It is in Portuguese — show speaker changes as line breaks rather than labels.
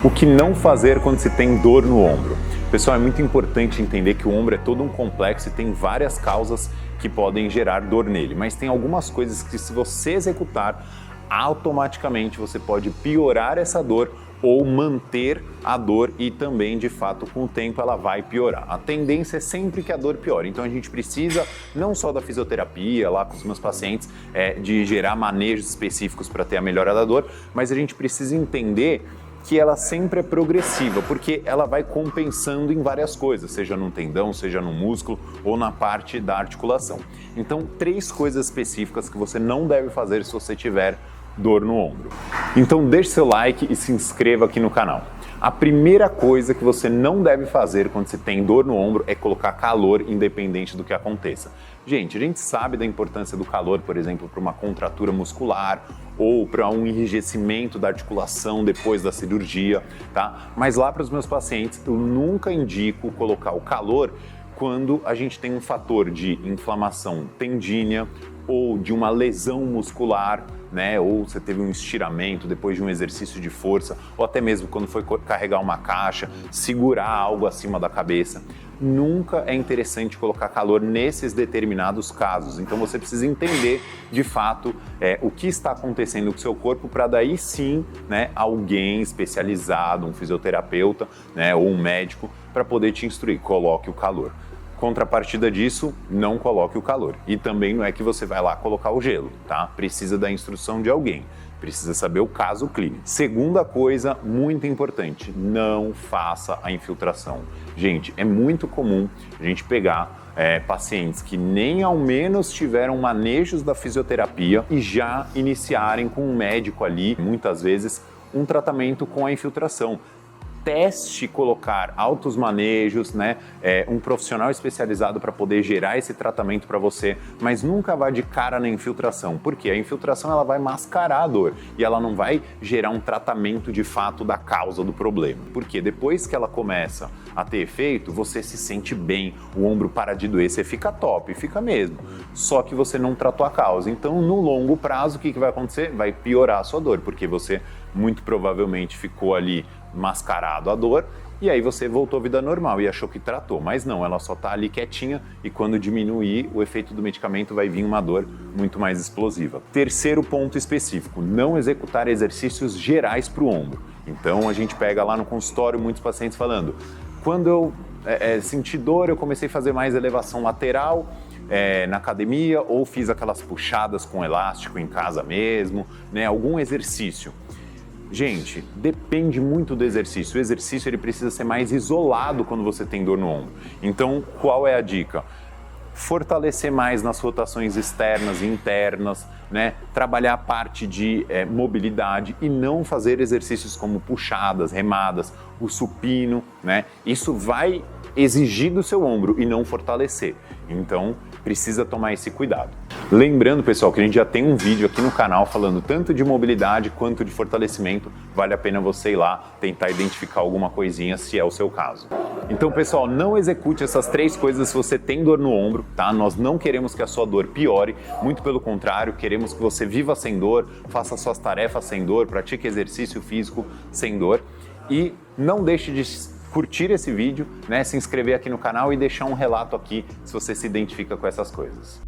O que não fazer quando se tem dor no ombro? Pessoal, é muito importante entender que o ombro é todo um complexo e tem várias causas que podem gerar dor nele, mas tem algumas coisas que, se você executar, automaticamente você pode piorar essa dor ou manter a dor e também, de fato, com o tempo ela vai piorar. A tendência é sempre que a dor piore, então a gente precisa não só da fisioterapia lá com os meus pacientes, de gerar manejos específicos para ter a melhora da dor, mas a gente precisa entender que ela sempre é progressiva, porque ela vai compensando em várias coisas, seja no tendão, seja no músculo ou na parte da articulação. Então, 3 coisas específicas que você não deve fazer se você tiver dor no ombro. Então, deixe seu like e se inscreva aqui no canal. A primeira coisa que você não deve fazer quando você tem dor no ombro é colocar calor, independente do que aconteça. Gente, a gente sabe da importância do calor, por exemplo, para uma contratura muscular ou para um enrijecimento da articulação depois da cirurgia, tá? Mas lá para os meus pacientes, eu nunca indico colocar o calor quando a gente tem um fator de inflamação tendínea ou de uma lesão muscular, né? Ou você teve um estiramento depois de um exercício de força, ou até mesmo quando foi carregar uma caixa, segurar algo acima da cabeça. Nunca é interessante colocar calor nesses determinados casos. Então você precisa entender de fato o que está acontecendo com o seu corpo para daí sim, né, alguém especializado, um fisioterapeuta, né, ou um médico, para poder te instruir. Coloque o calor. Contrapartida disso, não coloque o calor. E também não é que você vai lá colocar o gelo, tá? Precisa da instrução de alguém. Precisa saber o caso clínico. Segunda coisa muito importante, não faça a infiltração. Gente, é muito comum a gente pegar pacientes que nem ao menos tiveram manejos da fisioterapia e já iniciarem com um médico ali, muitas vezes, um tratamento com a infiltração. Teste colocar altos manejos, né? Um profissional especializado para poder gerar esse tratamento para você, mas nunca vá de cara na infiltração, porque a infiltração ela vai mascarar a dor e ela não vai gerar um tratamento de fato da causa do problema, porque depois que ela começa a ter efeito, você se sente bem, o ombro para de doer, você fica top, fica mesmo, só que você não tratou a causa. Então, no longo prazo, o que vai acontecer? Vai piorar a sua dor, porque você muito provavelmente ficou ali mascarado a dor e aí você voltou à vida normal e achou que tratou, mas não, ela só está ali quietinha e quando diminuir o efeito do medicamento vai vir uma dor muito mais explosiva. Terceiro ponto específico, não executar exercícios gerais para o ombro. Então a gente pega lá no consultório muitos pacientes falando, quando eu senti dor eu comecei a fazer mais elevação lateral na academia ou fiz aquelas puxadas com elástico em casa mesmo, né, algum exercício. Gente, depende muito do exercício. O exercício ele precisa ser mais isolado quando você tem dor no ombro. Então, qual é a dica? Fortalecer mais nas rotações externas e internas, né? Trabalhar a parte de mobilidade e não fazer exercícios como puxadas, remadas, o supino, né? Isso vai exigir do seu ombro e não fortalecer. Então, precisa tomar esse cuidado. Lembrando, pessoal, que a gente já tem um vídeo aqui no canal falando tanto de mobilidade quanto de fortalecimento. Vale a pena você ir lá tentar identificar alguma coisinha se é o seu caso. Então, pessoal, não execute essas 3 coisas se você tem dor no ombro, tá? Nós não queremos que a sua dor piore, muito pelo contrário, queremos que você viva sem dor, faça suas tarefas sem dor, pratique exercício físico sem dor e não deixe de curtir esse vídeo, né? Se inscrever aqui no canal e deixar um relato aqui se você se identifica com essas coisas.